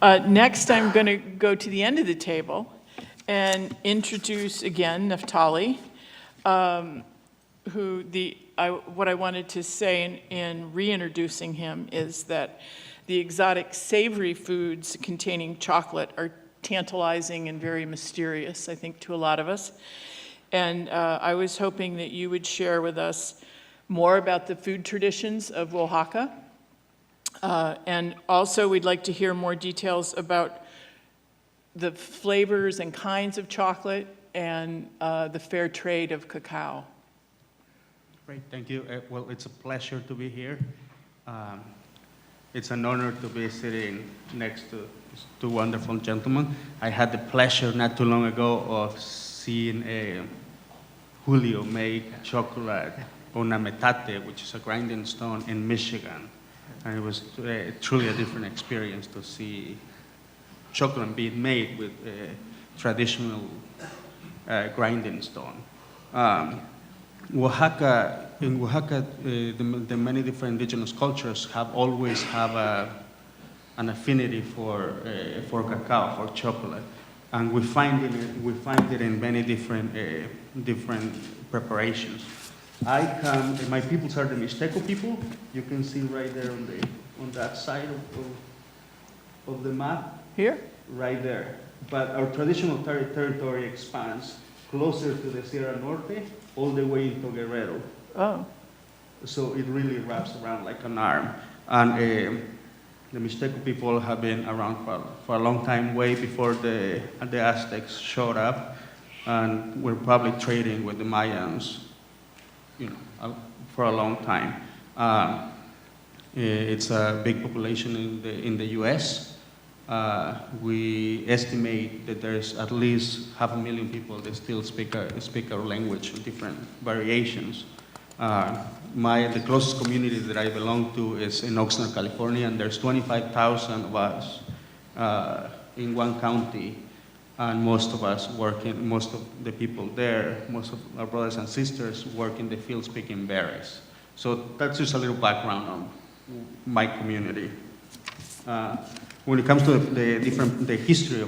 Next, I'm going to go to the end of the table and introduce again Neftali, what I wanted to say in reintroducing him is that the exotic savory foods containing chocolate are tantalizing and very mysterious, I think, to a lot of us. And I was hoping that you would share with us more about the food traditions of Oaxaca. And also, we'd like to hear more details about the flavors and kinds of chocolate and the fair trade of cacao. Great, thank you. Well, it's a pleasure to be here. It's an honor to be sitting next to two wonderful gentlemen. I had the pleasure not too long ago of seeing Julio make chocolate on a metate, which is a grinding stone in Michigan. And it was truly a different experience to see chocolate being made with traditional grinding stone. In Oaxaca, the many different indigenous cultures always have an affinity for cacao, for chocolate, and we find it in many different preparations. My peoples are the Mixteco people. You can see right there on that side of the map. Here? Right there. But our traditional territory expands closer to the Sierra Norte, all the way into Guerrero. Oh. So it really wraps around like an arm. And the Mixteco people have been around for a long time, way before the Aztecs showed up. And we're probably trading with the Mayans, for a long time. It's a big population in the U.S. We estimate that there's at least 500,000 people that still speak our language in different variations. The closest community that I belong to is in Oxnard, California, and there's 25,000 of us in one county, and most of the people there, most of our brothers and sisters work in the field speaking berries. So that's just a little background on my community. When it comes to the history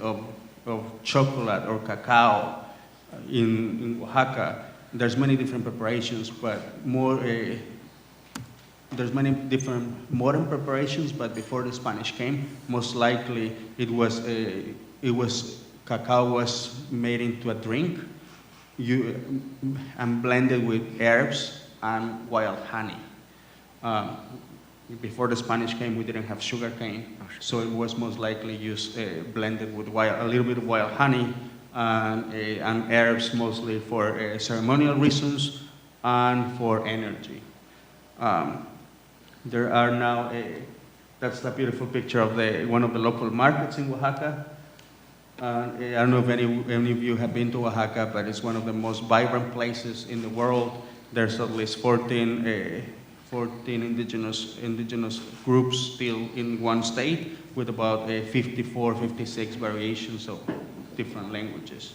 of chocolate or cacao in Oaxaca, there's many different preparations, but there's many different modern preparations. But before the Spanish came, most likely cacao was made into a drink, and blended with herbs and wild honey. Before the Spanish came, we didn't have sugar cane, so it was most likely used blended with a little bit of wild honey and herbs, mostly for ceremonial reasons and for energy. There are now, that's a beautiful picture of one of the local markets in Oaxaca. I don't know if any of you have been to Oaxaca, but it's one of the most vibrant places in the world. There's at least 14 indigenous groups still in one state, with about 54, 56 variations of different languages.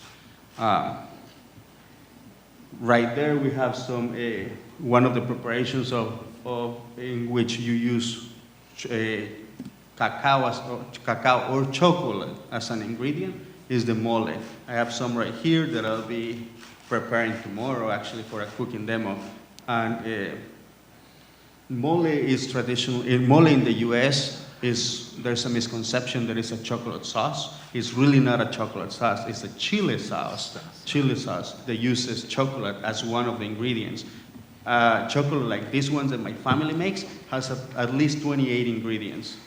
Right there we have one of the preparations in which you use cacao or chocolate as an ingredient is the mole. I have some right here that I'll be preparing tomorrow, actually, for a cooking demo. And mole is traditional. Mole in the U.S. there's a misconception that it's a chocolate sauce. It's really not a chocolate sauce. It's a chili sauce. Chili sauce that uses chocolate as one of the ingredients. Chocolate like this one that my family makes has at least 28 ingredients,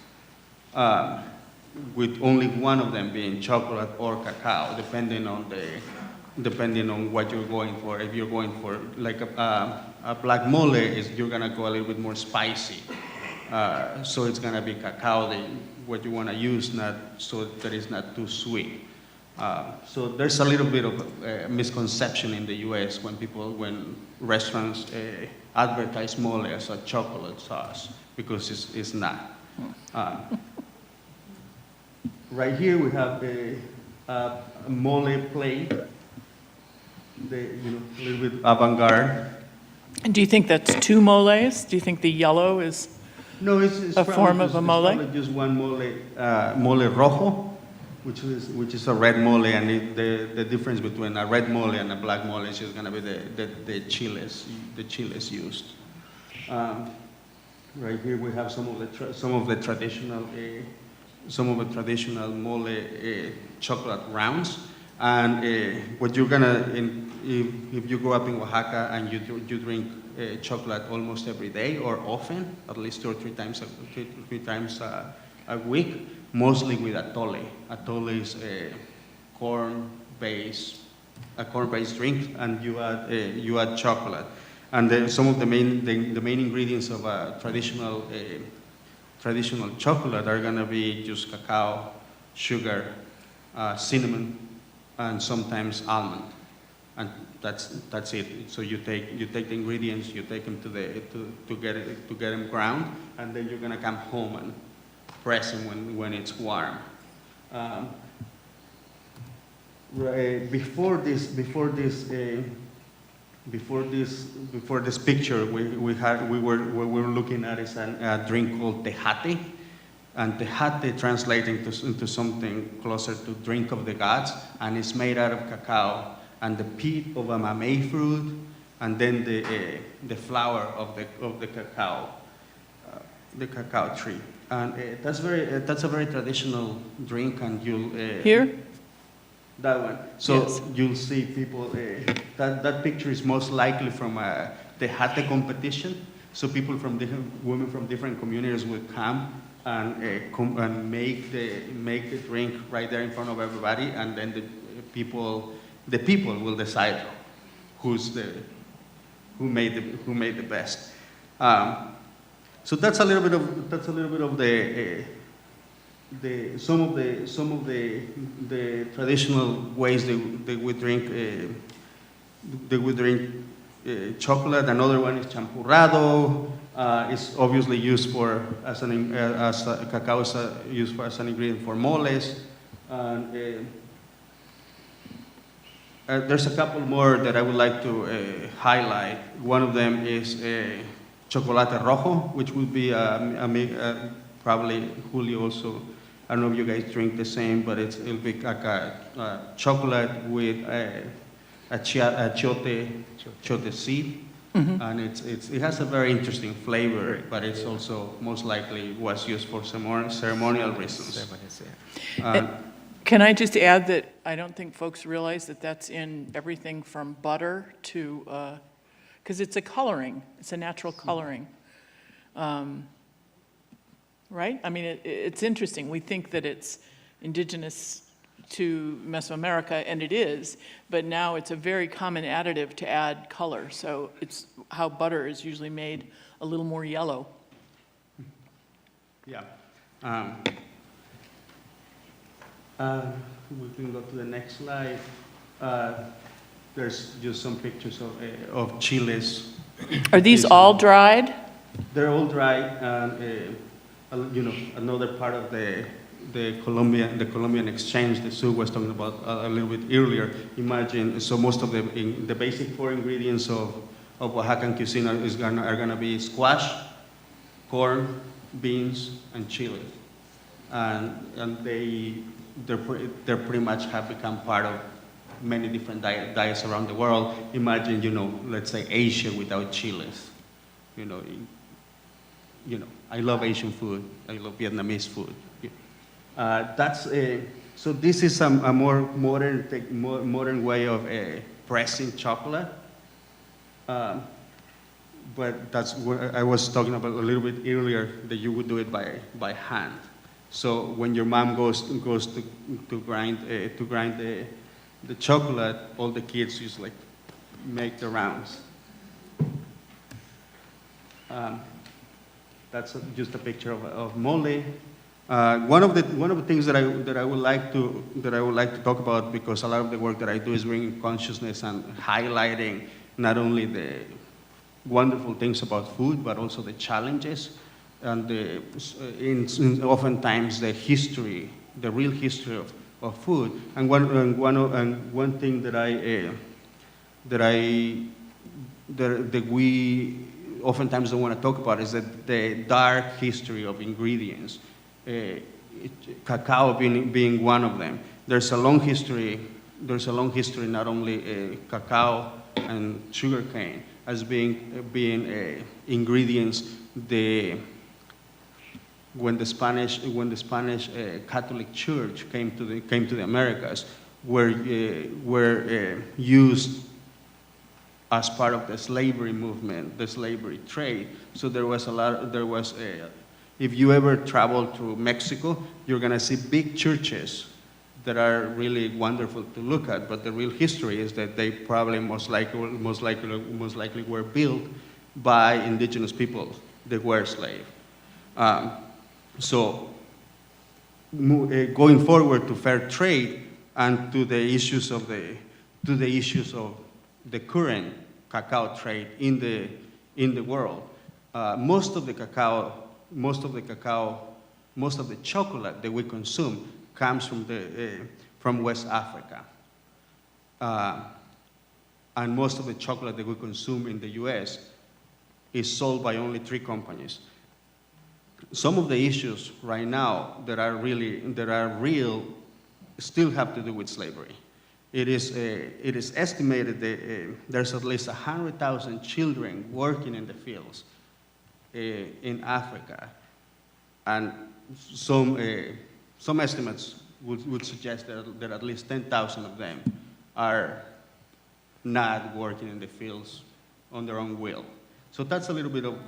with only one of them being chocolate or cacao, depending on what you're going for. If you're going for like a black mole, you're gonna go a little bit more spicy. So it's gonna be cacao, what you wanna use, so that it's not too sweet. So there's a little bit of misconception in the U.S. when restaurants advertise mole as a chocolate sauce, because it's not. Right here we have a mole plate, a little bit avant-garde. And do you think that's two moles? Do you think the yellow is No, it's a probably form of just, a it's mole? probably just one mole rojo, which is a red mole, and the difference between a red mole and a black mole is just gonna be the chiles used. Right here we have some of the traditional mole chocolate rounds, and what you're gonna if you grow up in Oaxaca and you drink chocolate almost every day or often, at least 2 or 3 times a week, mostly with atole. Atole is a corn-based drink, and you add chocolate. And some of the main ingredients of a traditional chocolate are going to be just cacao, sugar, cinnamon, and sometimes almond, and that's it. So you take the ingredients, you take them to get them ground, and then you're going to come home and press them when it's warm. Before this picture, we were looking at is a drink called tejate, and tejate translates into something closer to drink of the gods, and it's made out of cacao and the pit of a mamey fruit, and then the flower of the cacao tree, and that's a very traditional drink, and you'll Here? That one. So Yes. you'll see people, that picture is most likely from the Tejate competition. So women from different communities will come and make the drink right there in front of everybody, and then the people will decide who made the best. So that's a little bit of some of the traditional ways that we drink chocolate. Another one is champurrado. It's obviously used cacao is used as an ingredient for moles. And there's a couple more that I would like to highlight. One of them is chocolate rojo, which would be probably Julio also. I don't know if you guys drink the same, but it'll be like a chocolate with a chote seed, and it has a very interesting flavor, but it's also most likely was used for ceremonial reasons. Can I just add that I don't think folks realize that that's in everything from butter to, because it's a coloring, it's a natural coloring. Right? I mean, it's interesting. We think that it's indigenous to Mesoamerica, and it is, but now it's a very common additive to add color. So it's how butter is usually made a little more yellow. Yeah. We can go to the next slide. There's just some pictures of chiles. Are these all dried? They're all dried, and another part of the Colombian exchange that Sue was talking about a little bit earlier. Imagine, so most of the basic 4 ingredients of Oaxacan cuisine are gonna be squash, corn, beans, and chili, and they're pretty much have become part of many different diets around the world. Imagine, let's say Asia without chiles. I love Asian food. I love Vietnamese food. So this is a more modern way of pressing chocolate. But that's what I was talking about a little bit earlier, that you would do it by hand. So when your mom goes to grind the chocolate, all the kids just like make the rounds. That's just a picture of mole. One of the things that I would like to talk about, because a lot of the work that I do is bringing consciousness and highlighting not only the wonderful things about food, but also the challenges and oftentimes the history, the real history of food. And one thing that we oftentimes don't want to talk about is that the dark history of ingredients, cacao being one of them. There's a long history not only cacao and sugarcane as being ingredients. When the Spanish Catholic Church came to the Americas, were used as part of the slavery movement, the slavery trade. So if you ever travel to Mexico, you're gonna see big churches that are really wonderful to look at, but the real history is that they probably most likely were built by indigenous people that were slaves. So going forward to fair trade and to the issues of the current cacao trade in the world, most of the chocolate that we consume comes from West Africa, and most of the chocolate that we consume in the U.S. is sold by only 3 companies. Some of the issues right now that are real still have to do with slavery. It is estimated that there's at least 100,000 children working in the fields in Africa, and some estimates would suggest that at least 10,000 of them are not working in the fields on their own will. So that's a little bit of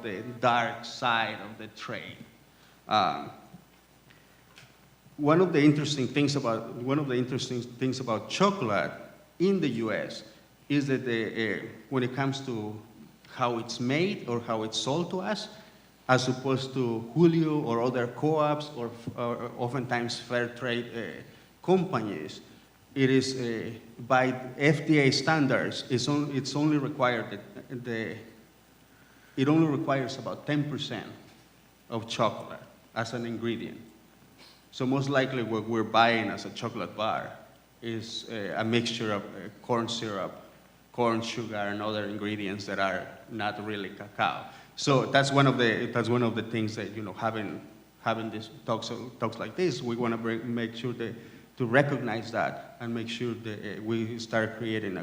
the dark side of the trade. One of the interesting things about chocolate in the U.S. is that when it comes to how it's made or how it's sold to us, as opposed to Julio or other co-ops or oftentimes fair trade companies, it is by FDA standards. It only requires about 10% of chocolate as an ingredient. So most likely what we're buying as a chocolate bar is a mixture of corn syrup, corn sugar, and other ingredients that are not really cacao. So that's one of the things that, having these talks like this, we want to make sure to recognize that and make sure that we start creating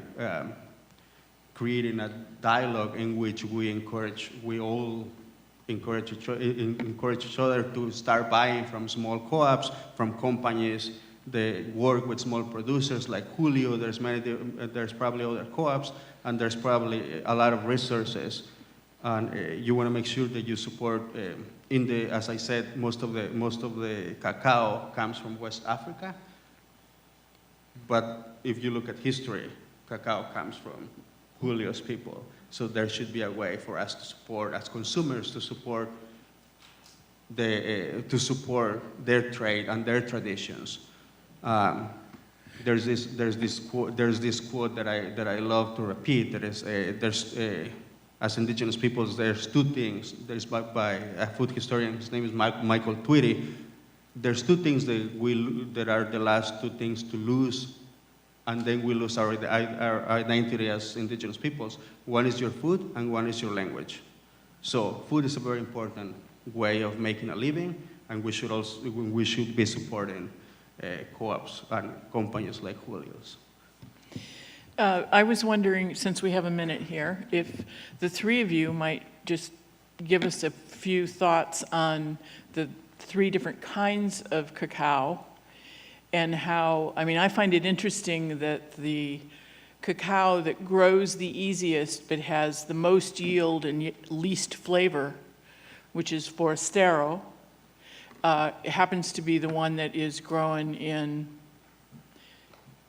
a dialogue in which we all encourage each other to start buying from small co-ops, from companies that work with small producers like Julio. There's probably other co-ops, and there's probably a lot of resources. And you want to make sure that you support. As I said, most of the cacao comes from West Africa. But if you look at history, cacao comes from Julio's people. So there should be a way for us to support, as consumers, to support their trade and their traditions. There's this quote that I love to repeat. That is, as indigenous peoples, there's 2 things. There's by a food historian. His name is Michael Tweedy. There's 2 things that are the last 2 things to lose, and then we lose our identity as indigenous peoples. One is your food, and one is your language. So food is a very important way of making a living, and we should be supporting co-ops and companies like Julio's. I was wondering, since we have a minute here, if the 3 of you might just give us a few thoughts on the 3 different kinds of cacao, and how, I find it interesting that the cacao that grows the easiest but has the most yield and least flavor, which is Forastero, happens to be the one that is grown in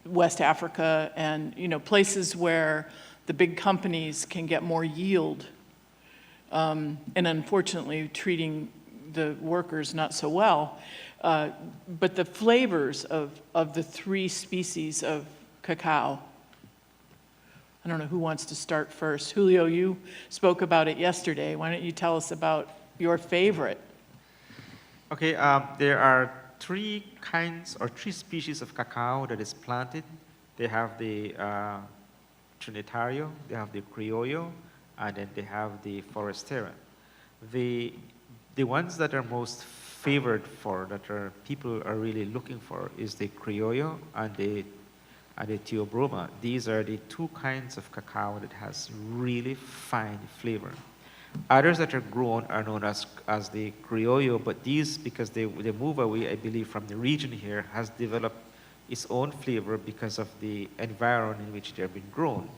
West Africa and places where the big companies can get more yield, and unfortunately treating the workers not so well. But the flavors of the 3 species of cacao. I don't know who wants to start first. Julio, you spoke about it yesterday. Why don't you tell us about your favorite? Okay, there are 3 kinds or 3 species of cacao that is planted. They have the Trinitario, they have the Criollo, and then they have the Forastera. The ones that are most favored for, that are people are really looking for, is the Criollo and the Teobroma. These are the two kinds of cacao that has really fine flavor. Others that are grown are known as the Criollo, but these, because they move away, I believe, from the region here, has developed its own flavor because of the environment in which they're being grown.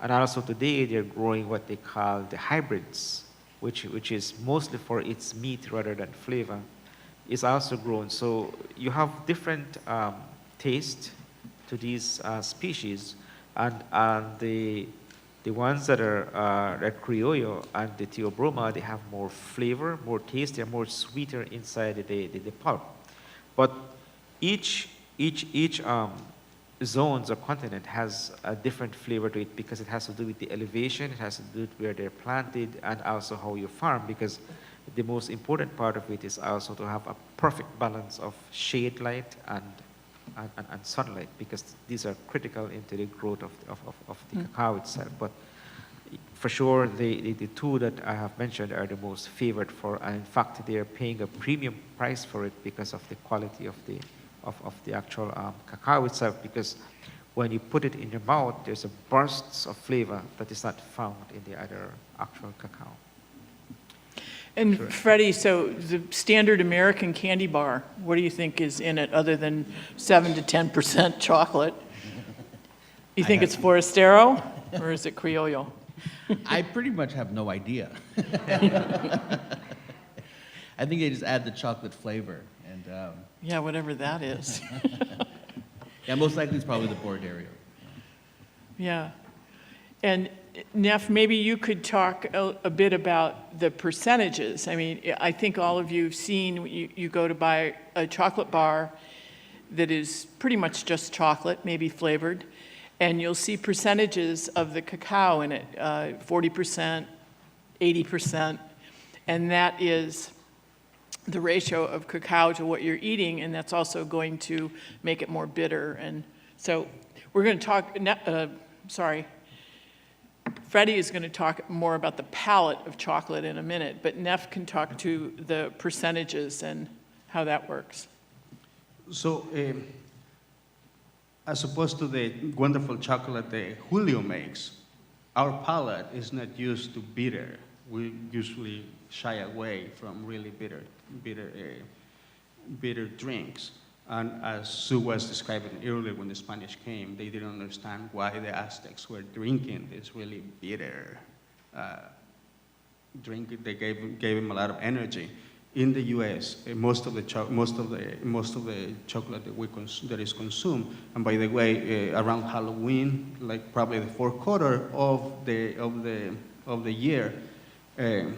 And also today, they're growing what they call the hybrids, which is mostly for its meat rather than flavor, is also grown. So you have different taste to these species, and the ones that are Criollo and the Teobroma, they have more flavor, more taste, they're more sweeter inside the pulp. But each zones or continent has a different flavor to it because it has to do with the elevation, it has to do with where they're planted, and also how you farm, because the most important part of it is also to have a perfect balance of shade light and sunlight, because these are critical into the growth of the cacao itself. But for sure, the two that I have mentioned are the most favored for, and in fact, they are paying a premium price for it because of the quality of the actual cacao itself, because when you put it in your mouth, there's a bursts of flavor that is not found in the other actual cacao. And Sure. Freddie, so the standard American candy bar, what do you think is in it other than 7 to 10% chocolate? You think it's Forastero or is it Criollo? I pretty much have no idea. I think they just add the chocolate flavor, and Yeah, whatever that is. yeah, most likely it's probably the Borderio. Yeah. And Neff, maybe you could talk a bit about the percentages. I mean, I think all of you have seen, you go to buy a chocolate bar that is pretty much just chocolate, maybe flavored, and you'll see percentages of the cacao in it, 40%, 80%, and that is the ratio of cacao to what you're eating, and that's also going to make it more bitter. And so we're going to talk, Freddie is going to talk more about the palate of chocolate in a minute, but Neff can talk to the percentages and how that works. So, as opposed to the wonderful chocolate that Julio makes, our palate is not used to bitter. We usually shy away from really bitter drinks. And as Sue was describing earlier, when the Spanish came, they didn't understand why the Aztecs were drinking this really bitter drink. They gave them a lot of energy. In the U.S., most of the chocolate that is consumed, and by the way, around Halloween, like probably the fourth quarter of the year, the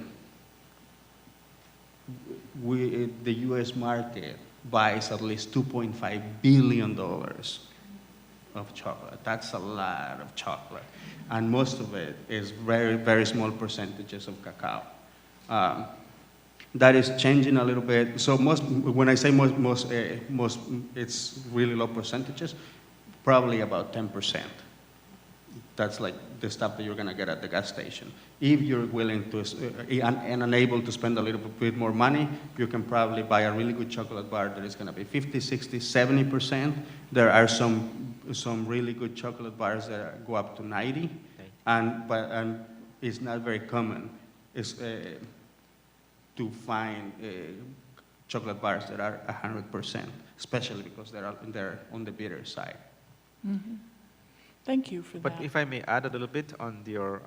U.S. market buys at least $2.5 billion of chocolate. That's a lot of chocolate. And most of it is very, very small percentages of cacao. That is changing a little bit. So when I say most, it's really low percentages, probably about 10%. That's like the stuff that you're gonna get at the gas station. If you're willing to, and unable to spend a little bit more money, you can probably buy a really good chocolate bar that is gonna be 50, 60, 70%. There are some really good chocolate bars that go up to 90, and it's not very common to find chocolate bars that are 100%, especially because they're on the bitter side. Mm-hmm. Thank you for that. But if I may add a little bit on your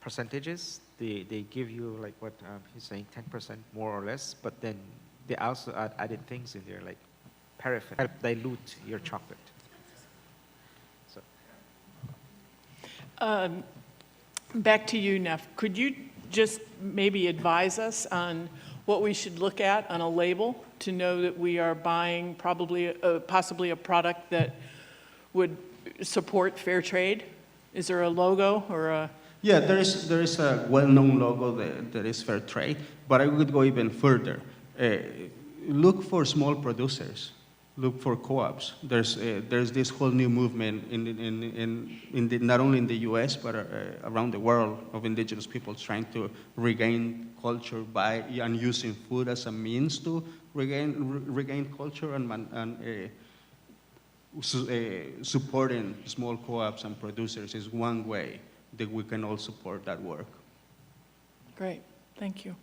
percentages, they give you like what he's saying, 10% more or less, but then they also added things in there like paraffin, help dilute your chocolate. So. Back to you, Neff. Could you just maybe advise us on what we should look at on a label to know that we are buying possibly a product that would support fair trade? Is there a logo or a? Yeah, there is a well-known logo that is fair trade, but I would go even further. Look for small producers. look for co-ops. There's this whole new movement not only in the U.S. but around the world of indigenous peoples trying to regain culture and using food as a means to regain culture and supporting small co-ops and producers is one way that we can all support that work. Great, thank you.